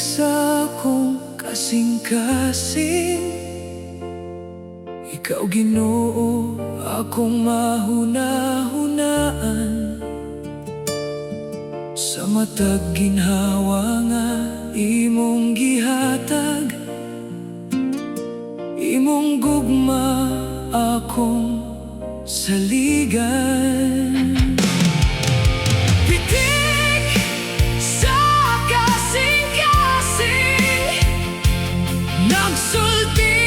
sa akong kasing-kasing. Ikaw Ginoo akong mahuna-hunaan, sa matag ginhawa nga imong gihatag. Imong gugma akong saligan. Pitik sa kasing-kasing, nagsulti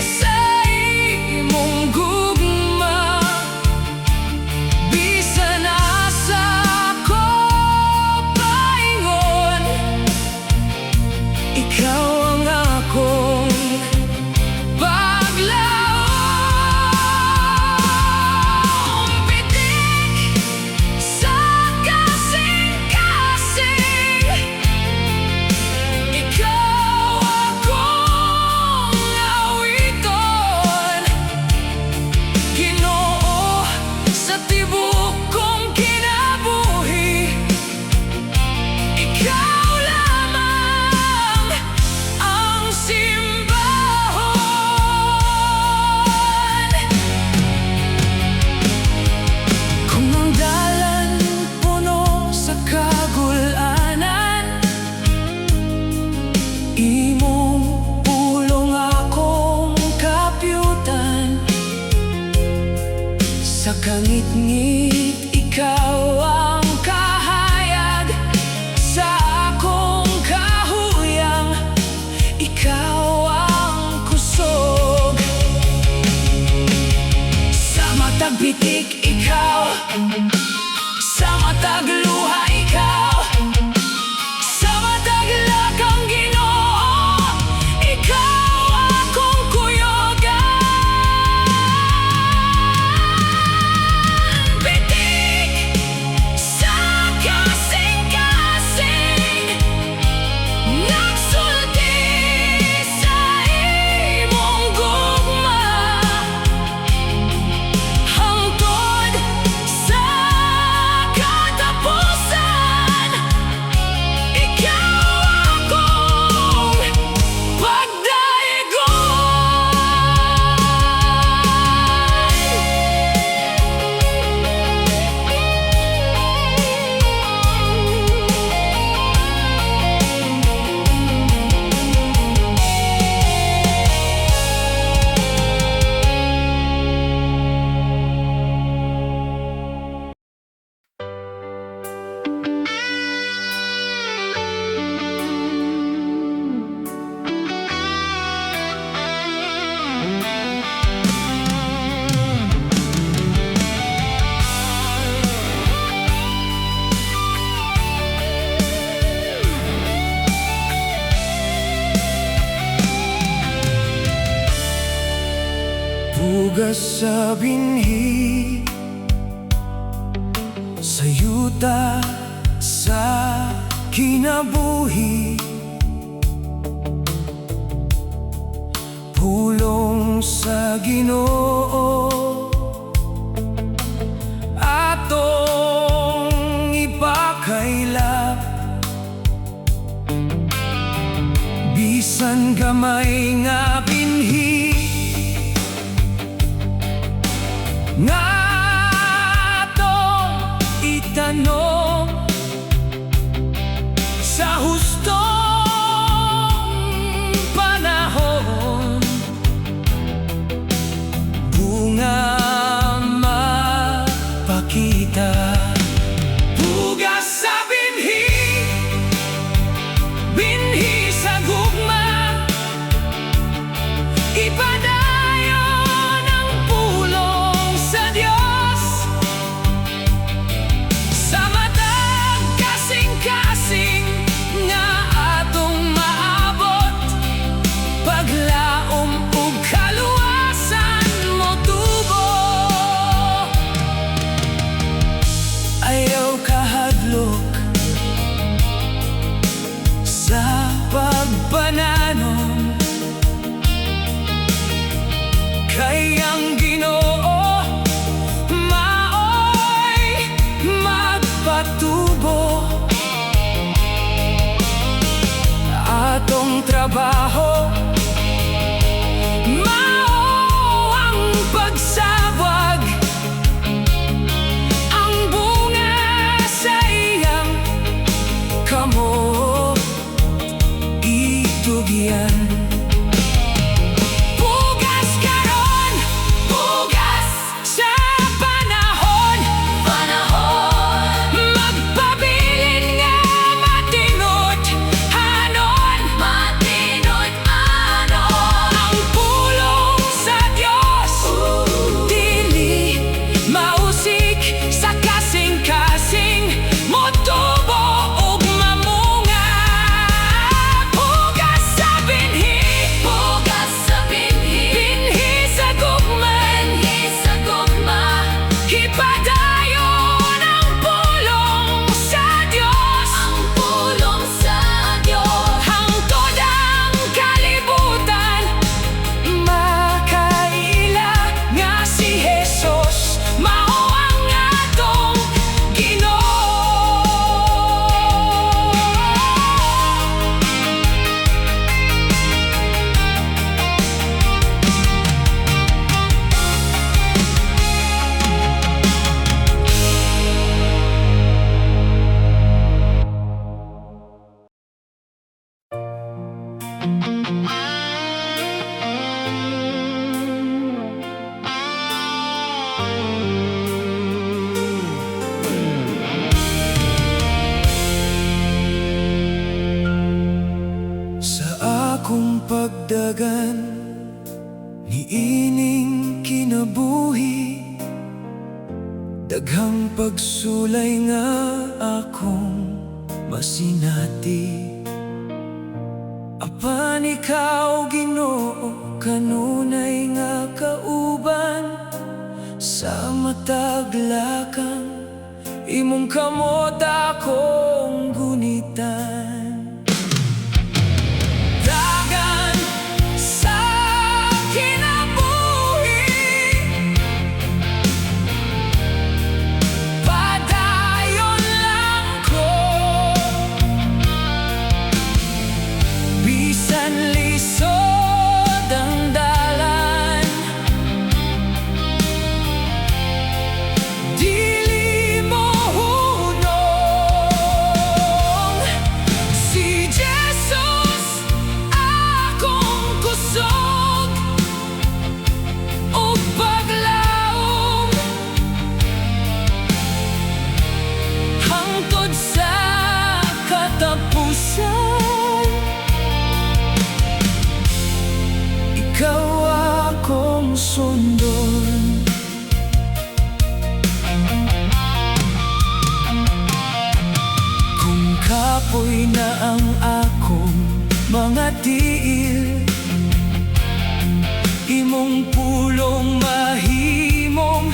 sa imong gugma. Bisan asa ko paingon, ikaw ang akong sa kangit-ngit, ikaw ang kahayag. Sa akong kahuyang, ikaw ang kusog. Sa matag bitik, ikaw. Sa matag luha, ikaw. Sa matag lakang Ginoo, ikaw akong kuyogan. Pugas sa binhi, sa yuta sa kinabuhi. Pulong sa Ginoo atong ipakaylap. Bisan gamay nga binhi nga atong itanong, sa hustong panahon bunga mapakita. Pugas sa binhi, binhi sa gugma, ipadayon ang pulong sa Diyos. Sa matag kasing-kasing nga atong maabot, paglaom ug kaluwasan mo tubo. Ayaw kahadlok sa pagpananon, kay ang Ginoo maoy magpatubo. trabaho, mao ang pagsabwag, ang bunga sa iyang kamo itugyan. Pugas karon, pugas sa panahon, magpabilin nga matinod hanon, ang pulong sa Dios dili mausik sa kasing-kasing motubo ug mamunga. Pugas sa binhi, binhi sa gugma, hipadayon ang pulong sa Dios, hangtod ang kalibutan makaila nga si Jesus mao ang atong Ginoo. Sa akong pagdagan niining kinabuhi, daghang pagsulay nga akong masinati. Apan ikaw Ginoo kanunay nga kauban sa matag lakang, imong kamot akong gunitan. Dagan sa kinabuhi, padayon lang ko, bisan lisod ang dalan, dili mo hunong si Jesus akong kusog ug paglaom, hangtod sa katapusan. Ikaw akong sundon. Kung kapoy na ang akong mga tiil, imong pulong mahimong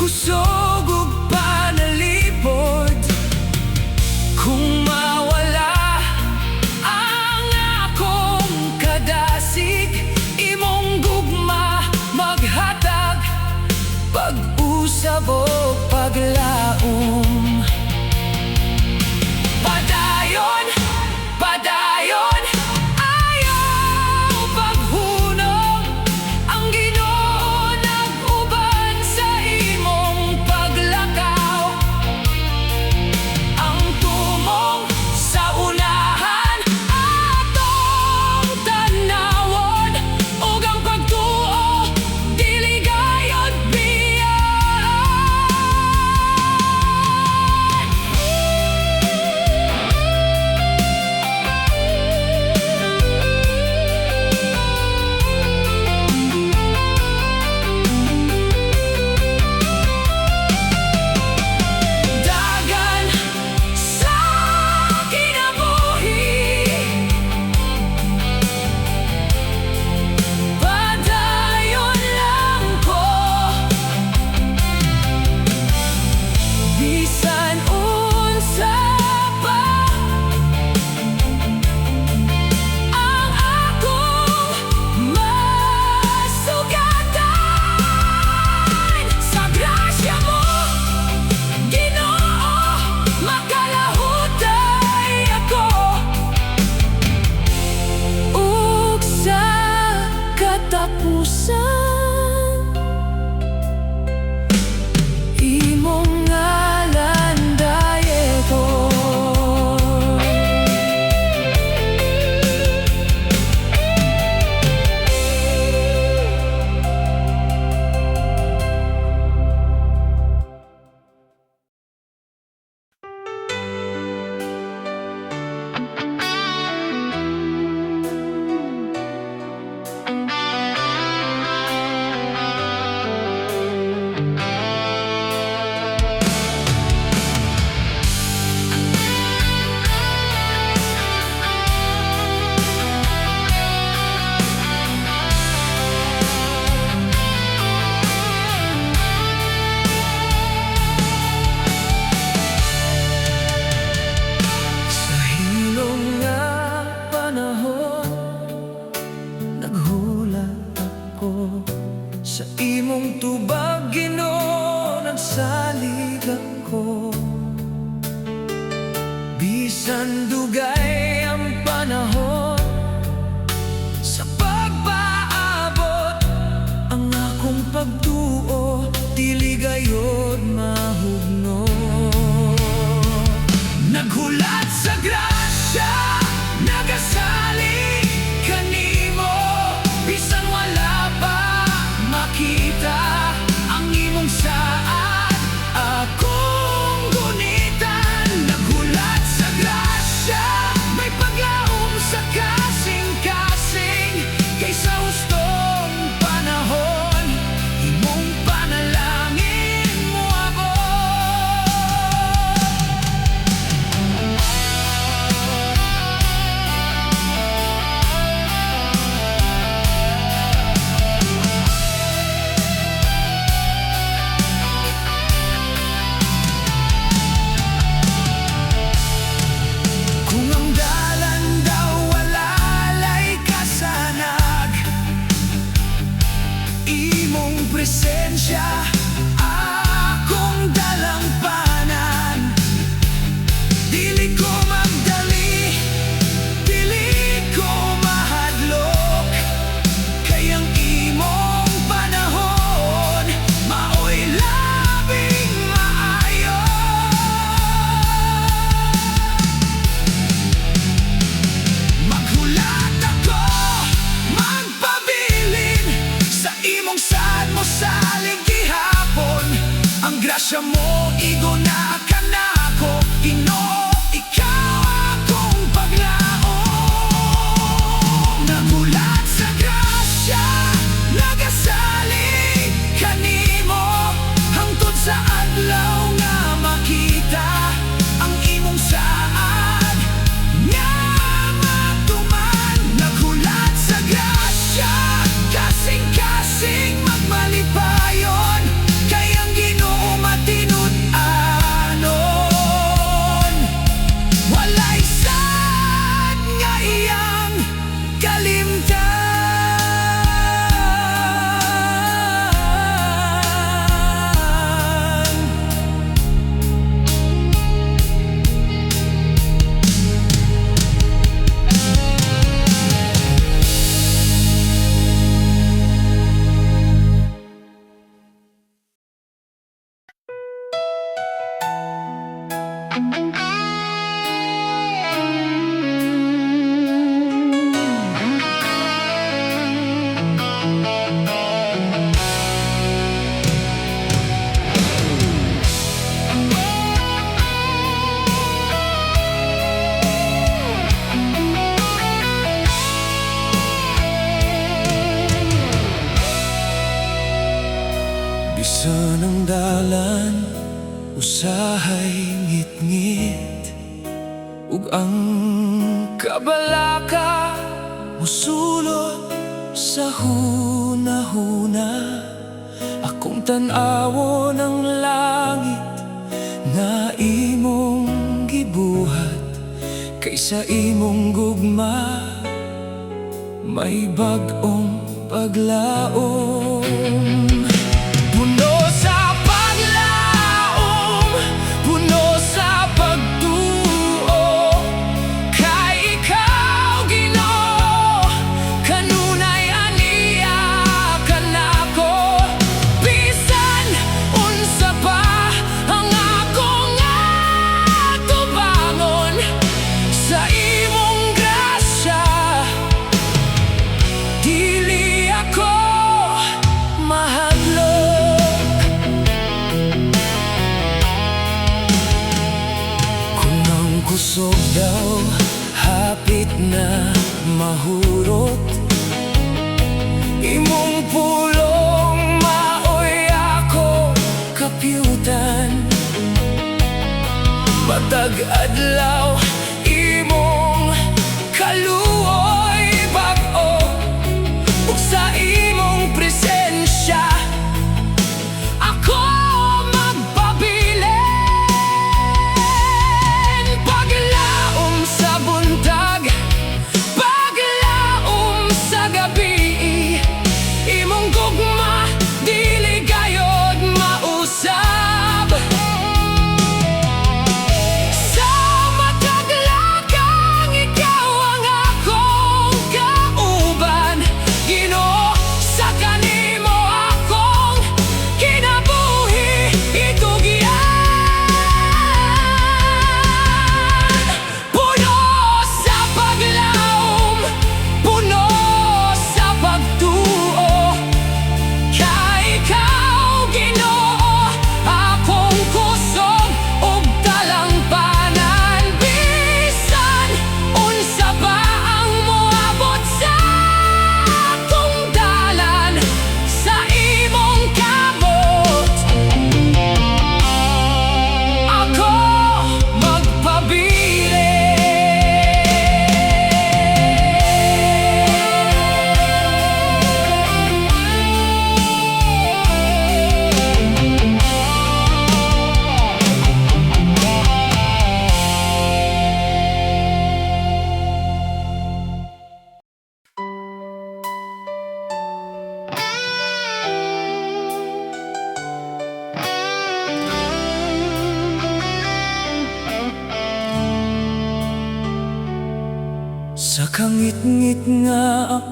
kusog ug panalipod. Kung mawala ang akong kadasig, imong gugma maghatag pag-usab o paglaom. Padayon, padayon, ayaw paghunong, ang Ginoo nag-uban sa imong imong tubag Ginoo nagsalig ako. Bisan dugay ang panahon sa pagpaabot, ang akong pagtuo dili gayud mahugno. Naghulat sa grasya, nagasalig kanimo, bisan wala pa makita ang imong saad akong gunitan. Naghulat sa grasya, may paglaom sa kasing-kasing, kaysa hustong panahon imong panalangin moabot. Kung ang dalan daw walalay kasanag, imong presensya akong dalangpanan. Dili ko magdali, dili ko mahadlok, kay ang imong panahon maoy labing maayo. Maghulat ako, magpabilin sa imong saad mo salig gihapon. Ang grasya mo iguna kanako, Ginoo, ikaw akong paglaom. Naghulat sa grasya, nagasalig kanimo, hangtod sa adlaw nga makita ang imong saad nga matuman. Naghulat sa grasya, kasing-kasing magmalipayon, kay ang Ginoo matinud-anon. Walay sad nga iyang kalimtan. Bisan ang dalan usahay ngit-ngit, ug ang kabalaka musulot sa hunahuna. Akong tan-awon ang langit nga imong gibuhat, kaysa imong gugma may bag-ong paglaom. Puno sa paglaom, puno sa pagtuo, kay ikaw Ginoo, kanunay aniya kanako. Bisan unsa pa ang akong atubangon, sa imong grasya dili ako mahadlok. Kung ang kusog daw hapit na mahurot, imong pulong maoy ako kapyutan. Matag adlaw imong kaluoy bag-o, ug sa imong presensya ako magpabilin. Paglaom sa buntag, paglaom sa gabi, imong gugma dili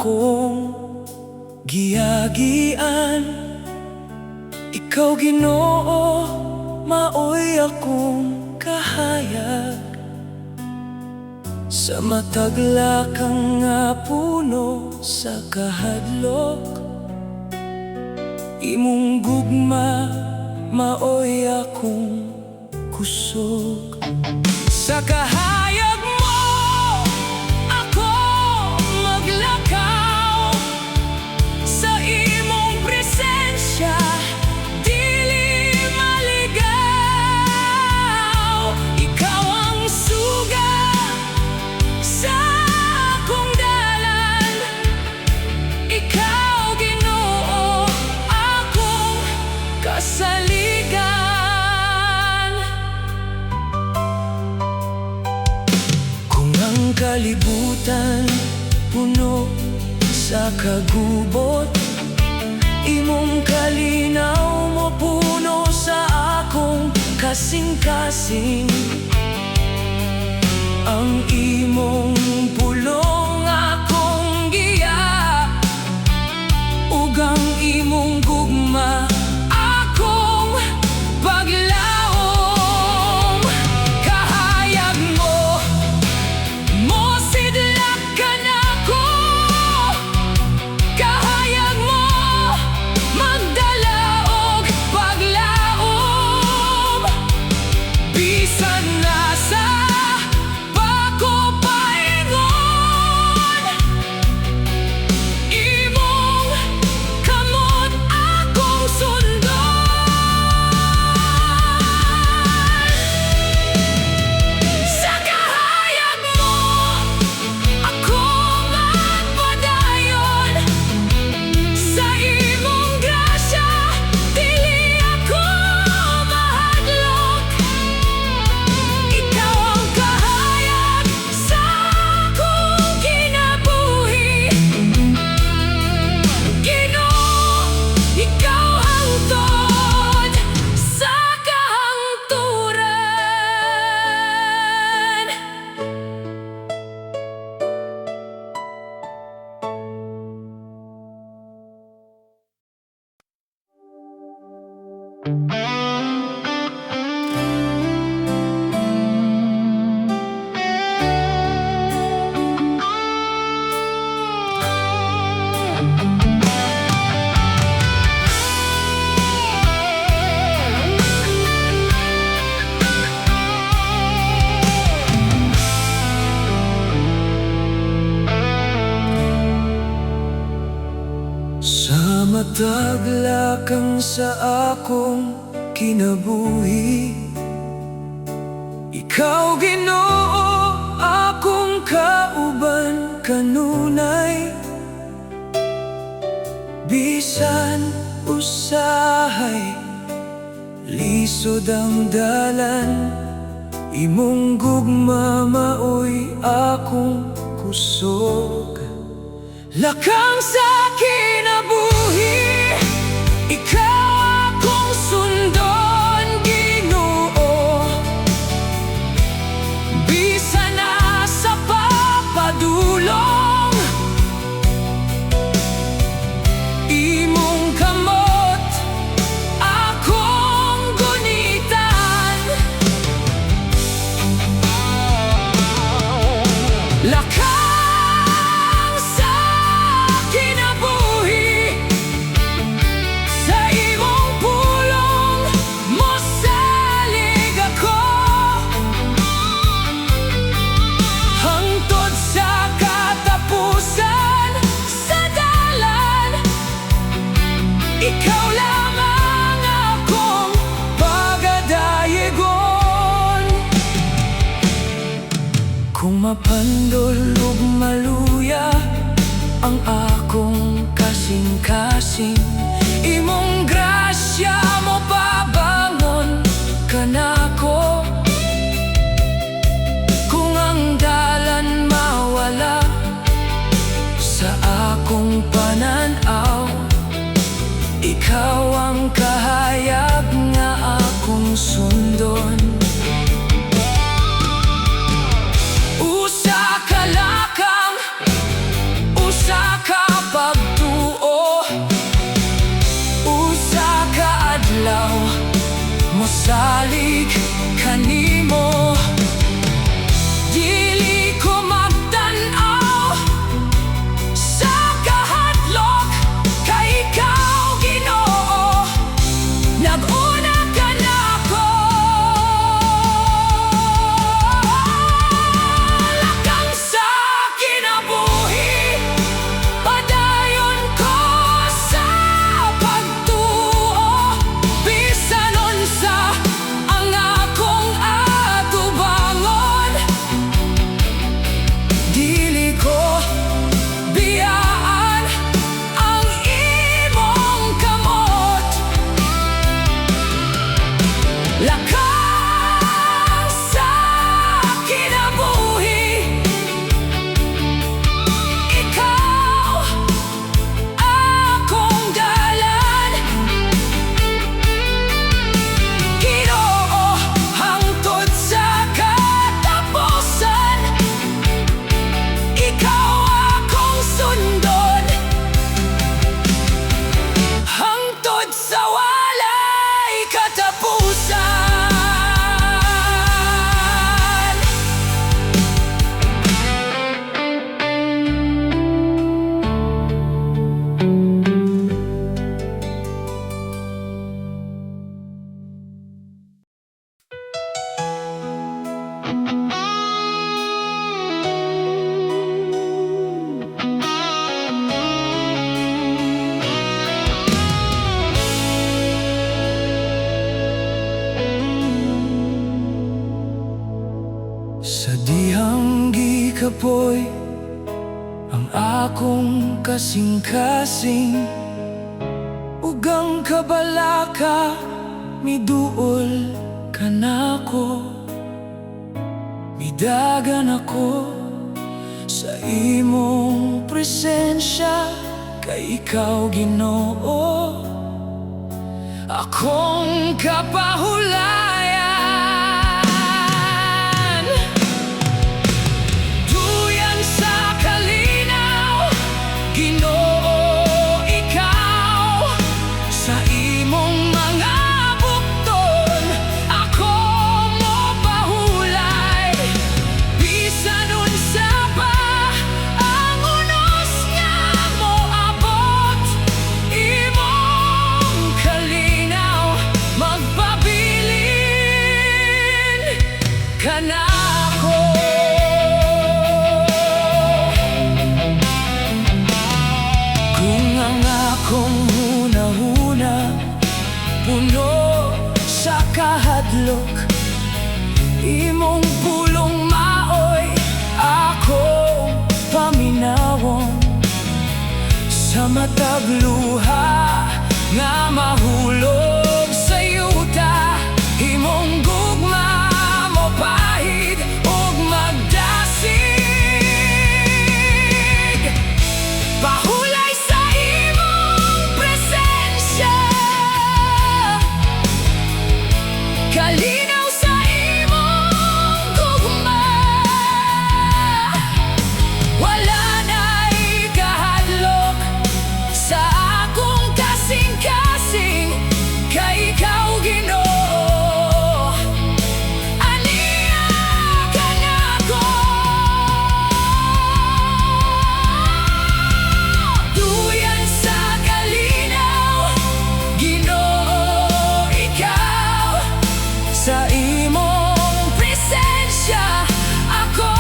akong giyagian. Ikaw Ginoo, maoy akong kahayag. Sa mataglakang nga puno sa kahadlok, imong gugma, maoy akong kusog. Sa kahayag mo, ako maglakaw. Sa imong presensya, dili maligaw. Ikaw ang suga sa akong dalan. Ikaw Ginoo, akong kasaligan. Kalibutan puno sa kagubot, imong kalinaw mo puno sa akong kasing-kasing. Ang imong pulong akong giya, ug ang imong gugma akong paglaom. Kahayag mo, mosidlak ka nako. Kahayag mo, magdala og paglaom. Bisan nasa pakopaingon, imong kamot akong sundon. Sa kahayag mo, ako magpadayon. Sa imong grasya, dili ako mahadlok. Ikaw ang kahayag sa akong kinabuhi. Ginoo, ikaw ang tod sa kahangturan. Sa mataglakang sa akong kinabuhi, ikaw Ginoo, akong kauban kanunay. Bisan usahay, lisod ang dalan, imong gugma maoy akong kusog. Lakang sa kinabuhi, ikaw akong sundon Ginoo. Bisan na sa papadulong, imong kamot akong gunitan. Lakang sa kinabuhi, sa imong pulong mosalig ako. Hangtod sa katapusan sa dalan, ikaw lamang akong pagadayegon. Kung mapandol ug maluya ang akong kasing-kasing, imong grasya mo pabangon kanako. Kung ang dalan mawala sa akong pananaw, ikaw ang kahayag nga akong sundon. Usa ka lakang, usa ka kasing-kasing ugang kabalaka miduol ka nako. Midagan ako sa imong presensya, kay ikaw Ginoo akong kapahulayan. Duyan sa kalinaw, Ginoo ikaw, sa imong mga bukton ako mo pahulay. Bisan unsa pa ang unos nga moabot, imong kalinaw magpabilin ka nako. Kung ang akong hunahuna puno sa kahadlok, imong pulong maoy ako paminawon. Sa matag luha nga mahulog sa yuta, imong gugma mo pahid ug magdasig. Pahulay sa imong presensya, kalinaw sa imong gugma. Wala na'y kahadlok sa akong kasing-kasing, kay ikaw Ginoo aniya ka nako. Duyan sa kalinaw, Ginoo ikaw, sa imong presensya ako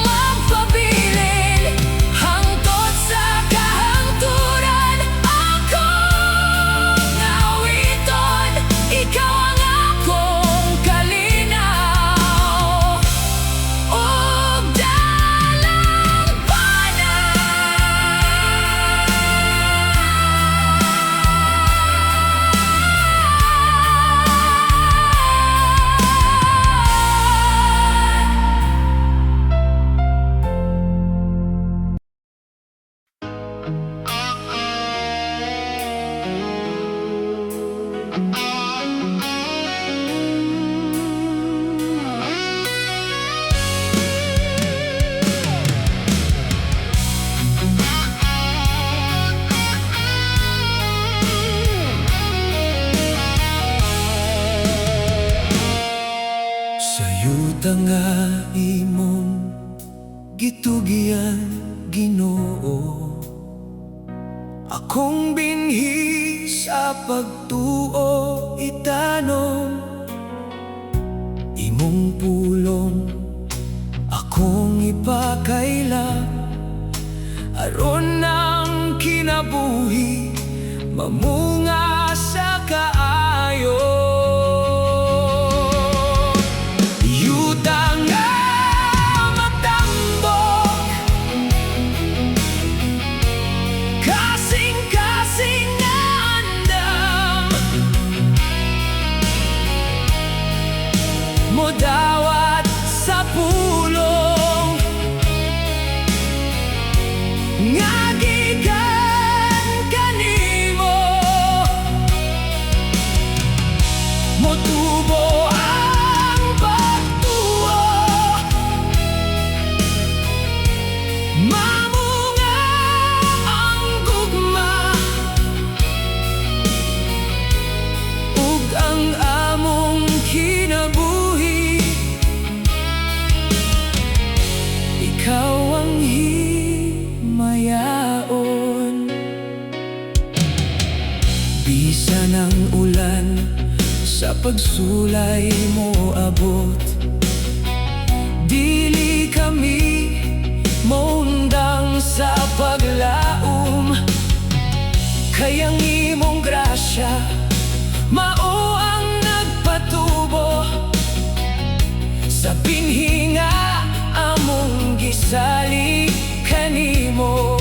magpabilin. Hangtod sa kahangturan akong awiton, ikaw ang akong kalinaw ug dalampanan. Sayuta nga imong gitugian Ginoo, akong binhi sa pagtuo itanom. Imong pulong akong ipakaila, aron ang kinabuhi mamunga sa kaayo. Yuta nga magtambok, kasing-kasing nga andam, modawat sa pulong nga gikan kanimo. Motubo ang pagtuo, mamunga ang gugma, ug ang among kinabuhi ikaw ang himayaon. Bisan ang ulan sa pagsulay mo abot, dili kami maundang sa paglaom, kay ang imong grasya mao ang nagpatubo sa binhi nga among gisali kanimo.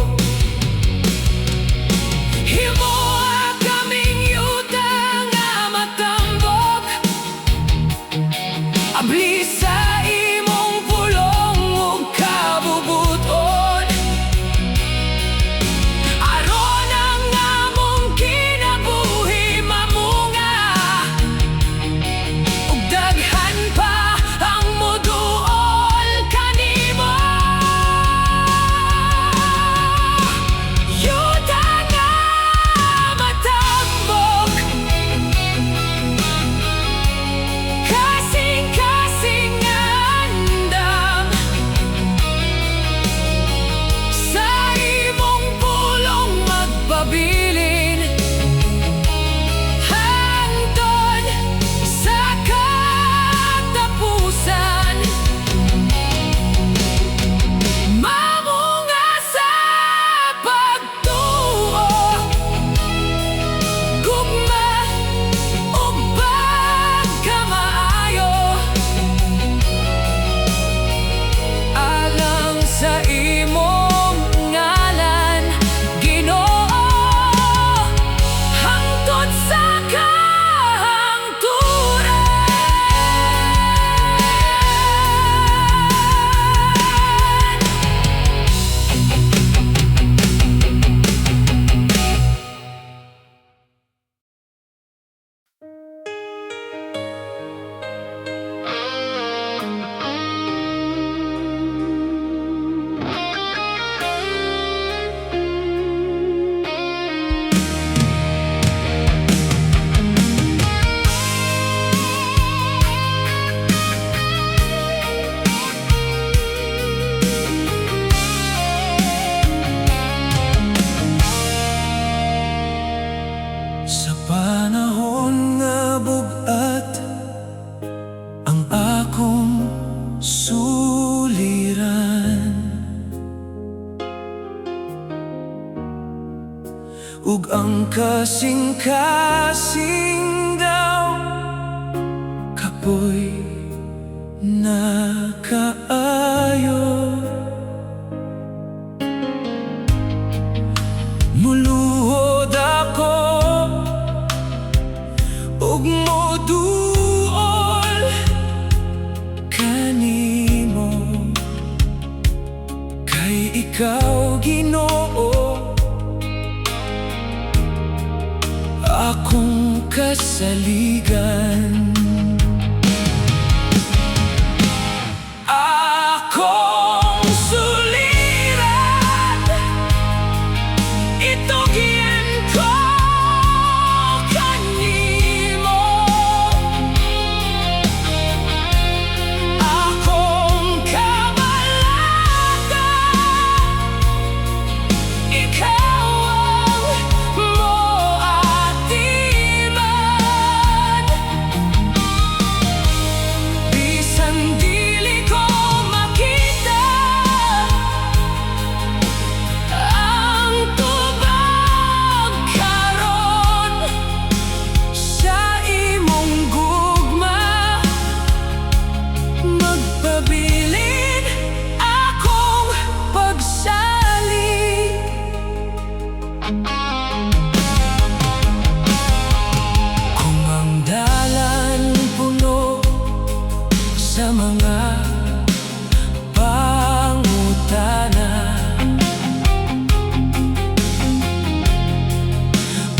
ug ang kasing-kasing daw kapoy nakaayo. Muluhod ako ug moduol kanimo, kay ikaw Ginoo akong kasaligan. Akong suliran, itugyan ko kanimo. Akong kabalaka, ikaw ang moatiman. Bisan dili ko makita ang tubag karon, sa imong gugma magpabilin akong pagsalig. Kung ang dalan puno sa mga pangutana,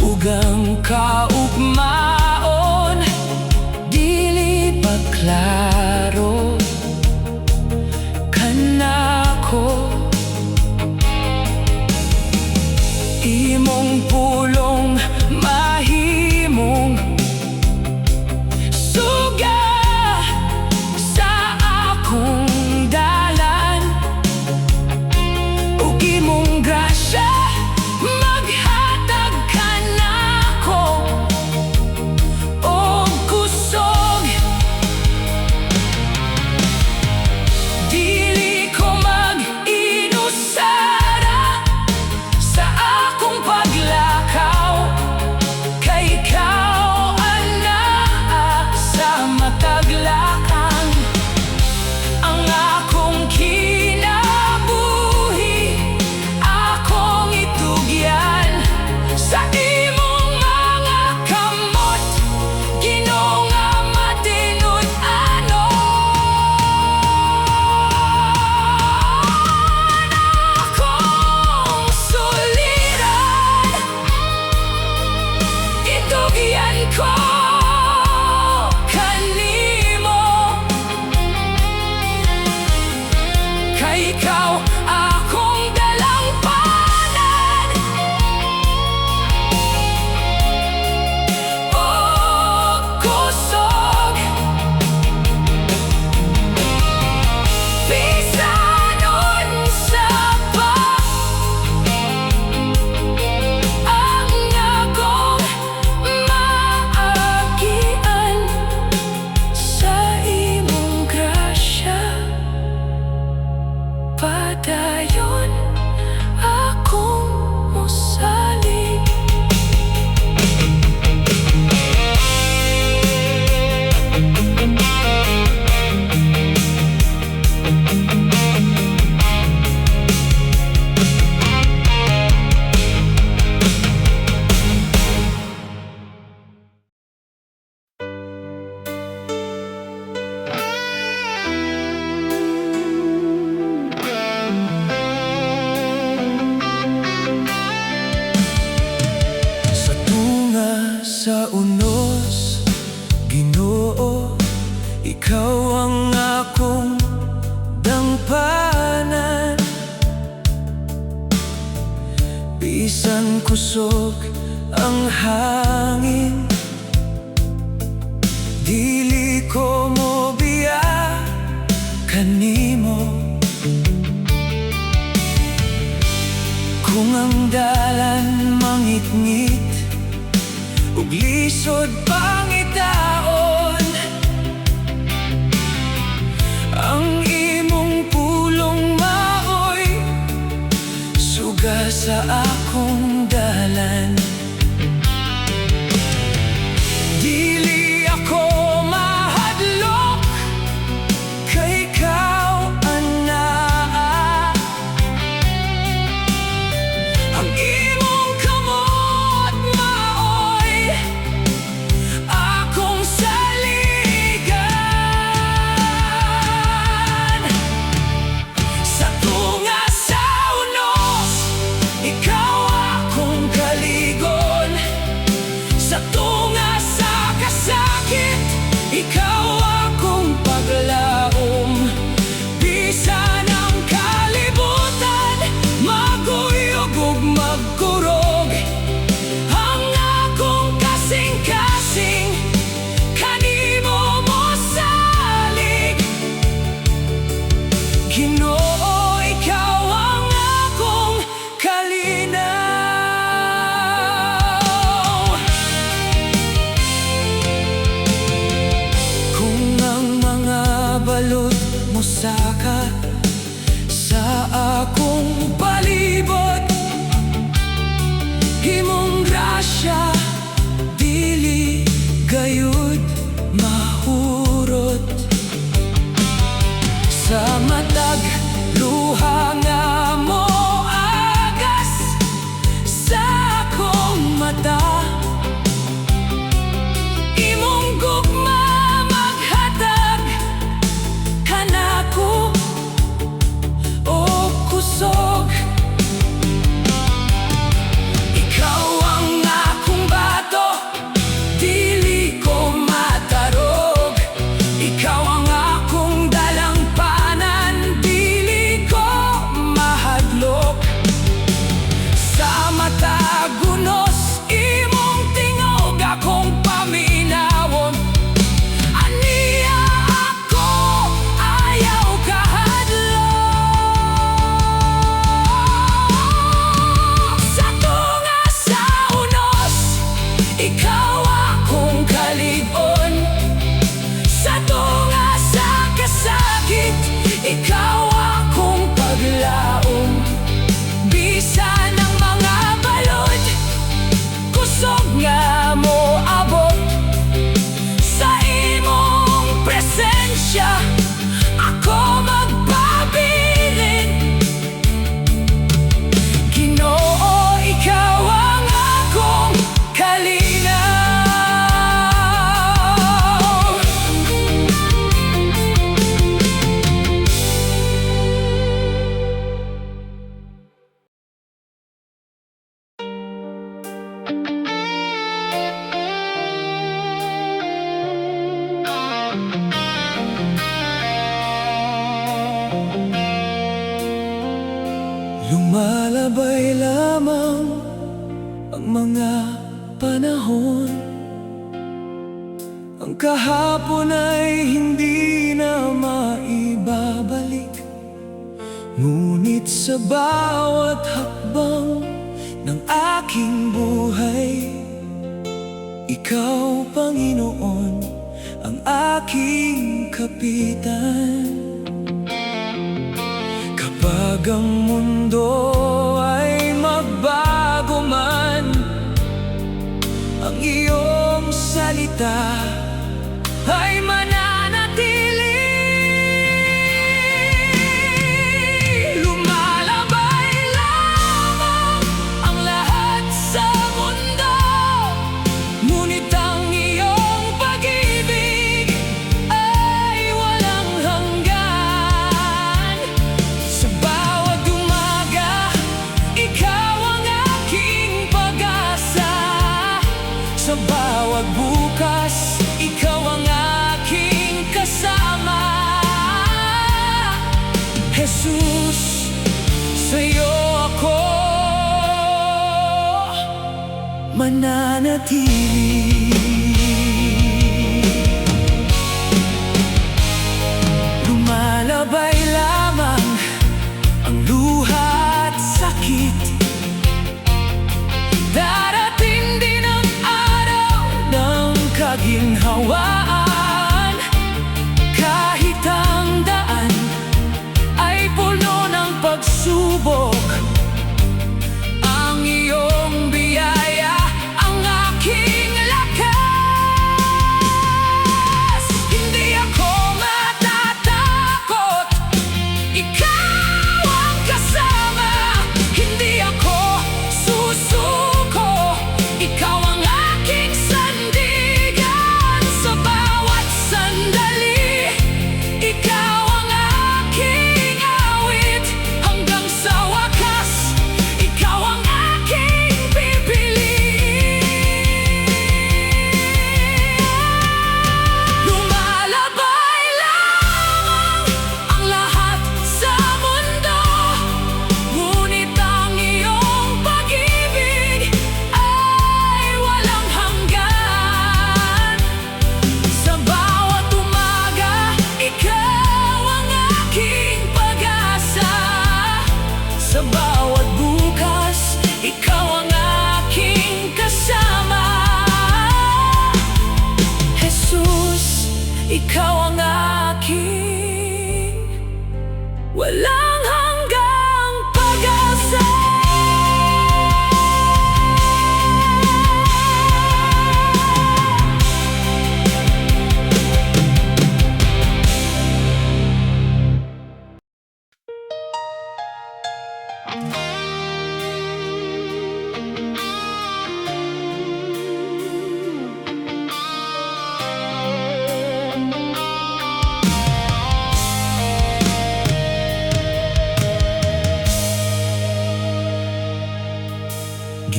ug ang kaugmaon dili pa klaro kanako, imong pulong mahimong suga sa akong dalan, ug imong grasya maghatag kanako og kusog. Dili ko mag-inusara sa akong paglakaw, kay ikaw anaa sa mataglakang. Ang akong kinabuhi akong itugyan sa imong mga kamot, Ginoo nga matinud-anon. Akong suliran, itugyan ko kanimo, kay ikaw akong dalampanan. O kusog, bisan unsa pa ang akong maagian, sa imong grasya padayon akong mosalig. Sa tunga sa unos, Ginoo, ikaw ang akong dangpanan. Bisan kusog ang hangin, dili ko mobiya kanimo. Kung ang dalan mangit-ngit ug lisod pangitaon, ang imong pulong maoy suga sa sa akong dalan. Dili ako mahadlok kay ikaw, ana. Ang imong kamot maoy akong saligan. Sa tunga sa unos, ikaw akong kaligon. Sa tunga sa kasakit, ikaw akong paglaom. Bisan ang kalibutan maguyog ug magkurog, ang akong kasing-kasing kanimo mo salig. Ginoo, ikaw ang akong kalinaw. Kung ang mga balod mosaka sa akong palibot, imong grasya dili gayud mahurot. Sa matag luha nga mo agas sa akong mata, imong gugma maghatag kanako o kusog. Ikaw ang akong bato, dili ko matarog. Ikaw ang akong dalampanan, dili ko mahadlok. Sa mata gunos, imong tingog akong paminawon. Aniya ako, ayaw kahadlok. Sa tunga sa unos, ikaw akong kaligon. Sa tunga sa kasakit, ikaw akong paglaom. Bisan ang mga balod kusog nga mo abot, sa imong presensya ako magpabilin. Ginoo, ikaw ang akong kalinaw. Lumalabay lamang ang mga panahon. Ang kahapon ay hindi na maibabalik. Ngunit sa bawat hakbang ng aking buhay, ikaw, Panginoon, ang aking kapitan. Kapag ang mundo ay magbago man, ang iyong salita ay mananatili. Lumalabay lamang ang lahat sa mundo, ngunit ang iyong pag-ibig ay walang hanggan. Sa bawat umaga, ikaw ang aking pag-asa. Sa bawat bukas, ikaw ang aking kasama. Jesus, sa'yo ako mananatili. Lumalabay lamang ang luha at sakit, darating din ang araw ng kaginhawaan. Kahit ang daan ay puno ng pagsubok,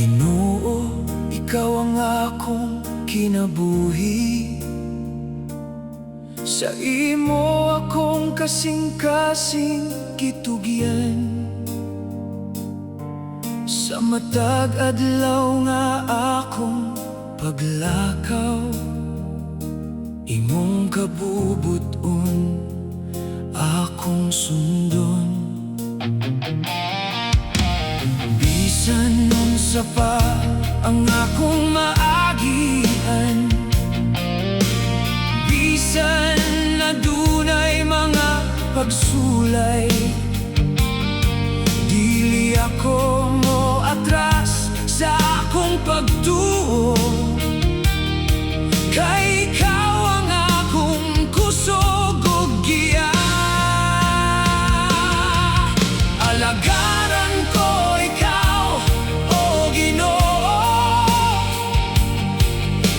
Ginoo, ikaw ang akong kinabuhi. Sa imo akong kasing-kasing gitugyan. Sa matag adlaw nga akong paglakaw, imong kabubuton akong sundon. Bisan unsa pa ang akong maagian, bisan na dunay mga pagsulay, dili ako mo atras sa akong pagtuo. Kay ikaw ang akong kusog ug giya. Alagaran ko ikaw, o Ginoo,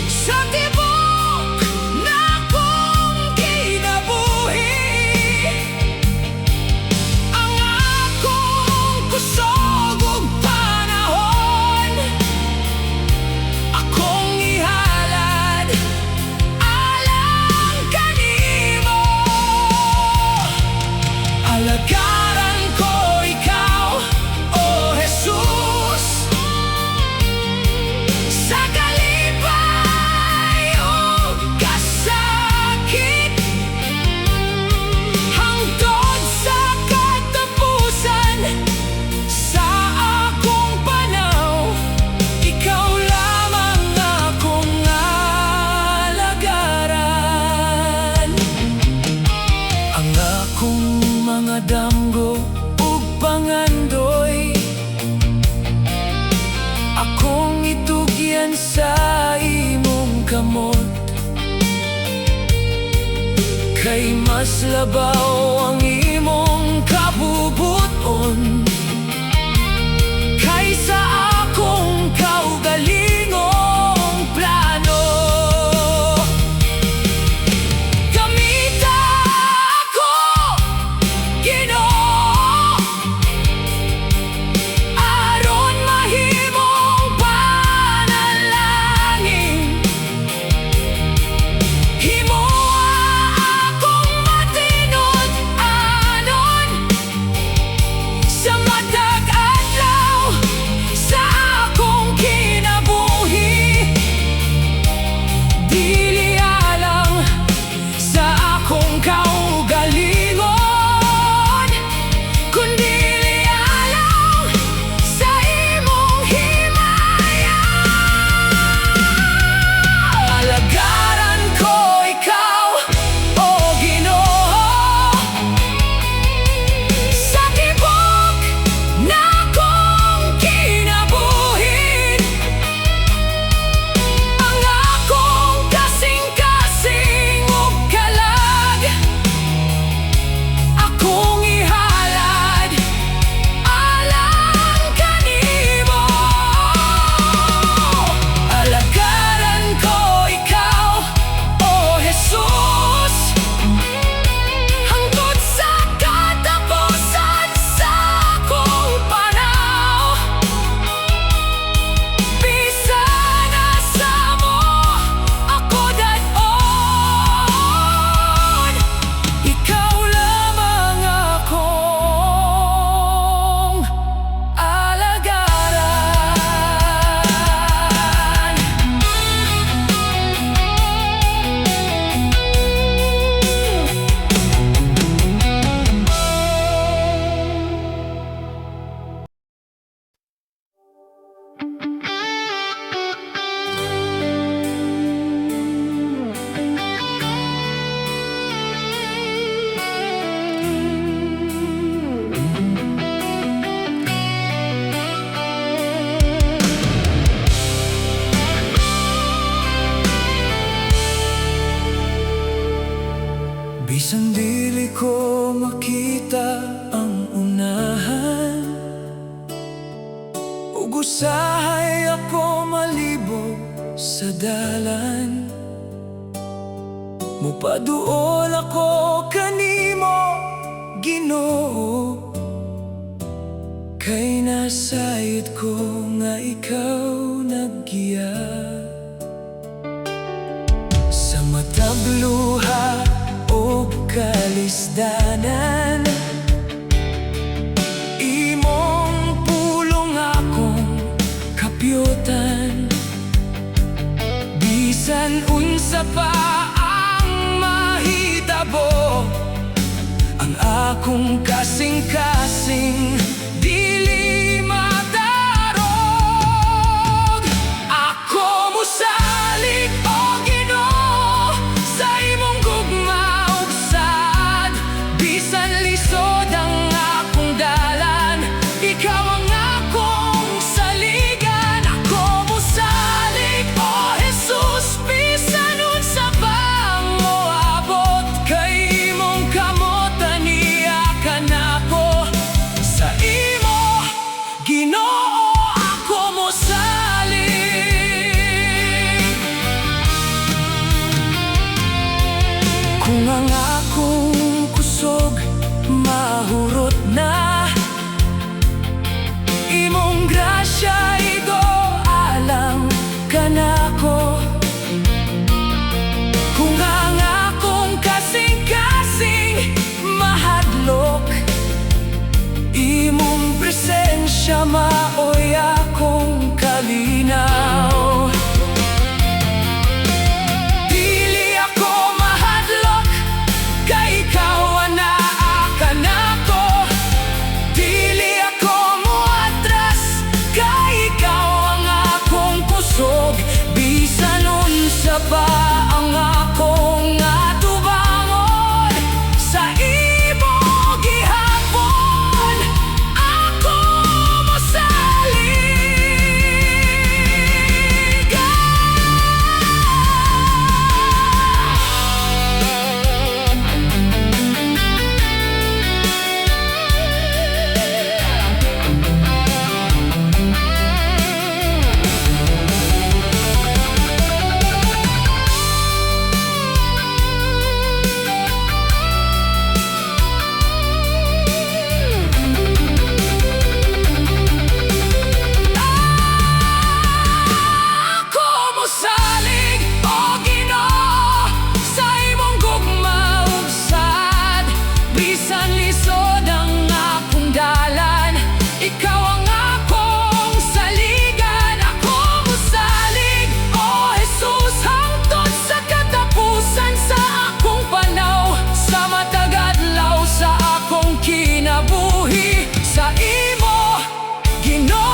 sa tibok na akong kinabuhi. Ang akong kusog ug panahon, akong ihalad alang kanimo. Alagaran ko ikaw, o Jesus, sa kalipay ug kasakit, hangtod sa katapusan sa akong panaw. Ikaw lamang akong alagaran. Ang akong mga damgo ug pangandoy, akong itugyan sa imong kamot. Kay mas labaw ang imong kabubuton kaysa akong kaugalingong plano. Gamita ako, Ginoo, aron mahimong panalangin. Himoa akong matinud-anon sa matag adlaw sa akong kinabuhi. Dili alang sa akong kaugalingon, kundi alang sa imong himaya. Alagaran ko ikaw, o Ginoo, sa tibok na akong kinabuhi. Ang akong kasing-kasing ug kalag, akong ihalad alang kanimo. Alagaran ko ikaw, o Jesus, hangtod sa katapusan sa akong panaw. Bisan asa mo ako dadon, ikaw lamang akong alagaran. Bisan dili ko makita ang unahan, ug usahay ako malibog sa dalan. Mupaduol ako kanimo, Ginoo, Kay nasayod ko nga ikaw naggiya sa matag luha o kalisdanan. Imong pulong akong kapyutan, bisan unsa pa ang mahitabo. Ang akong kasing-kasing dili matarog. Ako mosalig o Ginoo sa imong gugma ug sad, bisan lisod ang akong dalan, ikaw ang akong saligan. Ako mosalig o Jesus, bisan unsa pa ang moabot, kay imong kamot aniakan ako. Sa imo Ginoo ako mosalig. Kung ang akong kusog mahurot na, imong grasya igo alang kanako. Kung ang akong kasing-kasing mahadlok, imong presensya maoy akong kalinaw. Dili ako mahadlok, kay ikaw anaakan ako. Dili ako moatras, kay ikaw ang akong kusog, bisan unsa pa ang akong atubangon. Sa imo gihapon ako mosalig. Ako mosalig o Ginoo sa imong gugma ug sad, bisan lisod ang akong dalan, ikaw ang akong saligan. Ako mosalig o Jesus hangtod sa katapusan sa akong panaw, sa matag adlaw sa akong kinabuhi. Sa imo Ginoo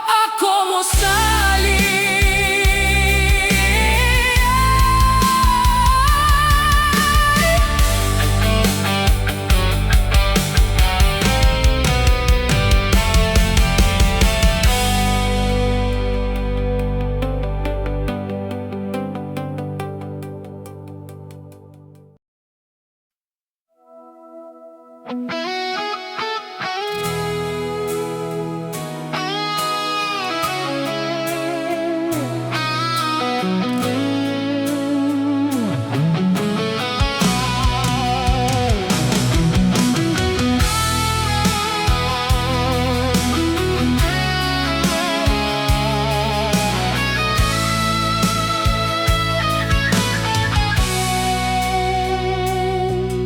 ako mosalig.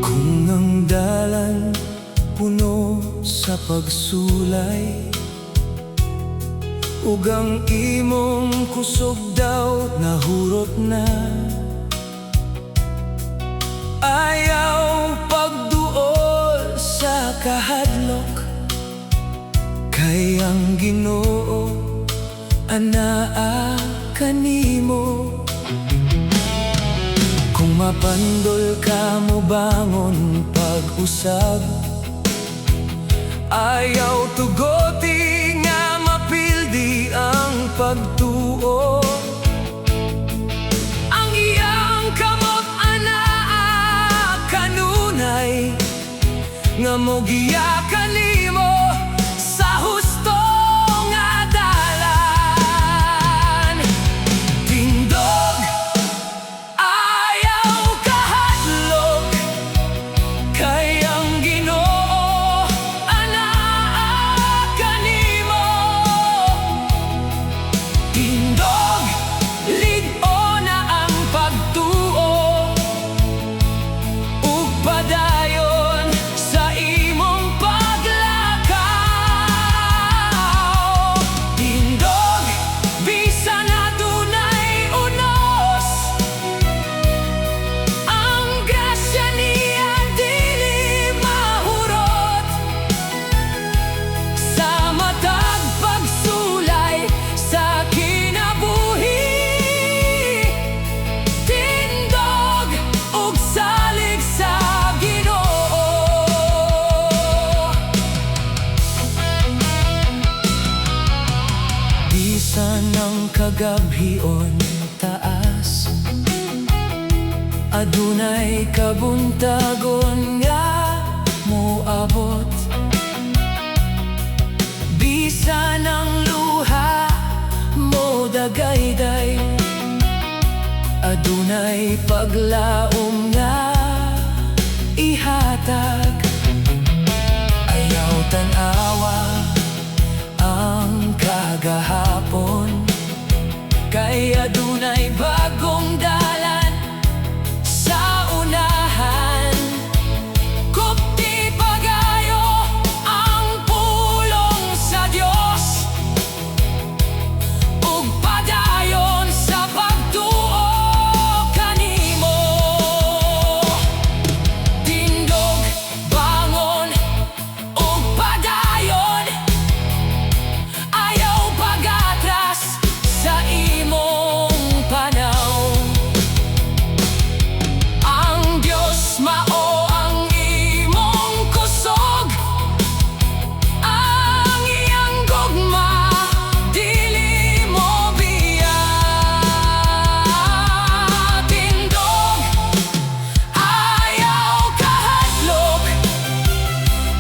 Kung ang dalan puno sa pagsulay, ug ang imong kusog daw nahurot na, ayaw pagduol sa kahadlok, kay ang Ginoo anaa kanimo. Kung mapandol ka mo bangon pag-usab, ayaw tugoti nga mapildi ang pagtuo. Ang iyang kamot anaa kanunay, nga mo giyakan nimo sa husto nga dalan. Tindog ayaw kahadlok, kay ang Ginoo ana Bisan ang kagabhion taas, adunay kabuntagon nga moabot. Bisan ang luha mo dagayday, adunay paglaom nga ihatag. Ayaw tanawa ang kagahapon, kay adunay bagong dalan sa unahan. Kupti pagayo ang pulong sa Dios, ug padayon sa pagtuo kanimo. Tindog, bangon, ug padayon, ayaw pagatras sa imong panahon. Ang Diyos mao ang imong kusog, ang iyang gugma dili mo biya. Tindog, ayaw kahadlok,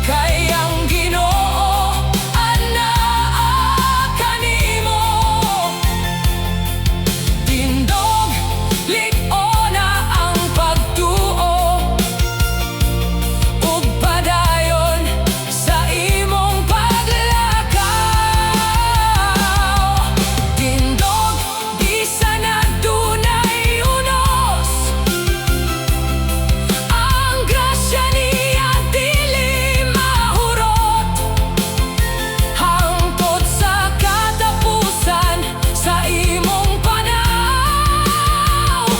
kay ang Ginoo anaa kanimo. Tindog, lig-ona ang pagtuo, ug padayon sa imong paglakaw. Tindog, bisan adunay unos, ang grasya niya dili mahurot. Hangtod sa katapusan sa imong panahon.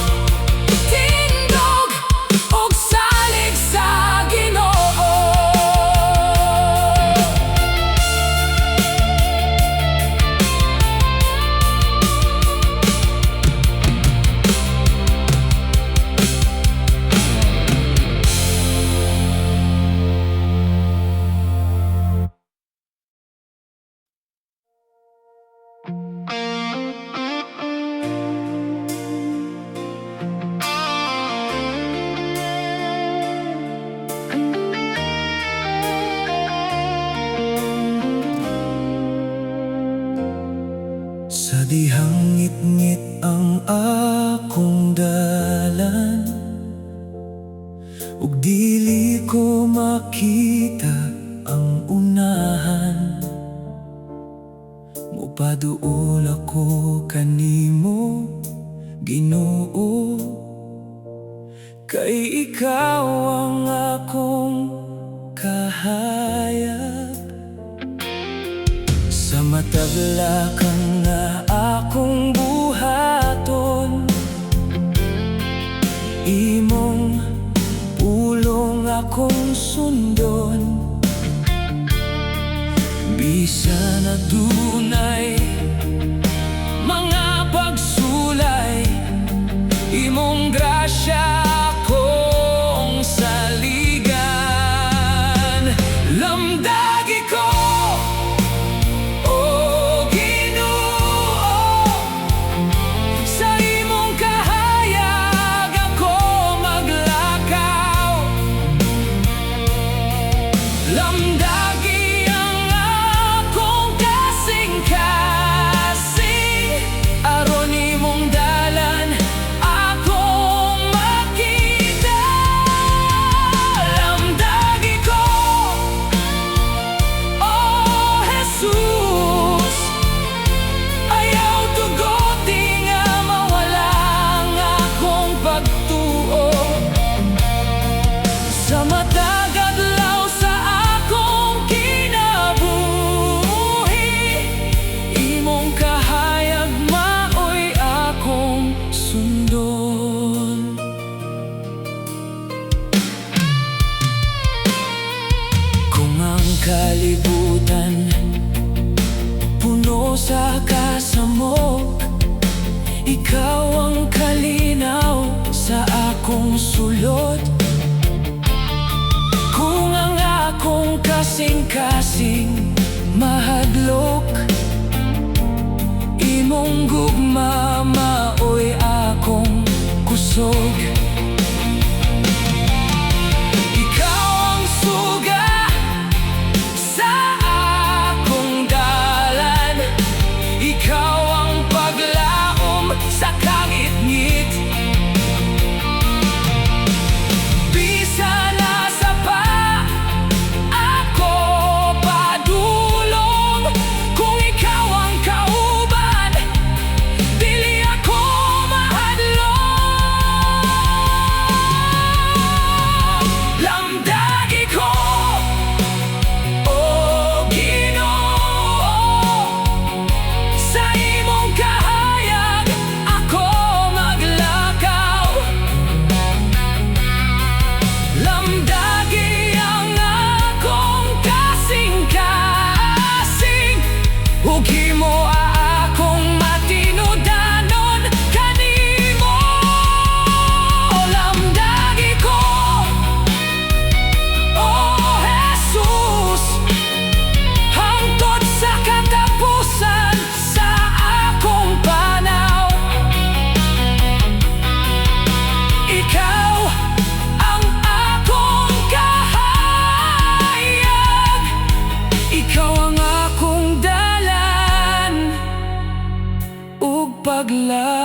Tindog, ug salig sa Ginoo. Sa dihang ngit-ngit ang akong dalan, ug dili ko makita ang unahan. Mupaduol ako kanimo, Ginoo, kay ikaw ang akong kahayag. Sa mataglakan nga akong buhaton, imong pulong akong sundon. Bisan adunay mga pagsulay, imong grasya akong saligan. Lamdagi ko, o Ginoo, sa imong kahayag ako maglakaw. Lamdagi ang akong kasing-kasing, aron imong dalan akong makita. Lamdagi ko, oh Jesus, ayaw tugoti nga mawala ang akong pagtuo. Sa matag adlaw sa akong kinabuhi, imong kahayag maoy akong sundon. Kung ang kalibutan puno sa kasamok, ikaw ang kalinaw sa akong sulod. Kung ang akong kasing-kasing mahadlok, kusog. Ikaw ang suga sa akong dalan, ikaw ang paglaom sa kangit-ngit. Bisan asa pa ako padulong, kung ikaw ang kauban, dili ako mahadlong. Lamdagi ko, o Ginoo, sa imong kahayag ako maglakaw. Lamdagi ang akong kasing-kasing, ug himo akong matinudanon kanimo. Lamdagi ko, o Jesus, hangtod sa katapusan sa akong panaw. Ikaw ang akong kahayag, ikaw ang akong dalan ug paglaom.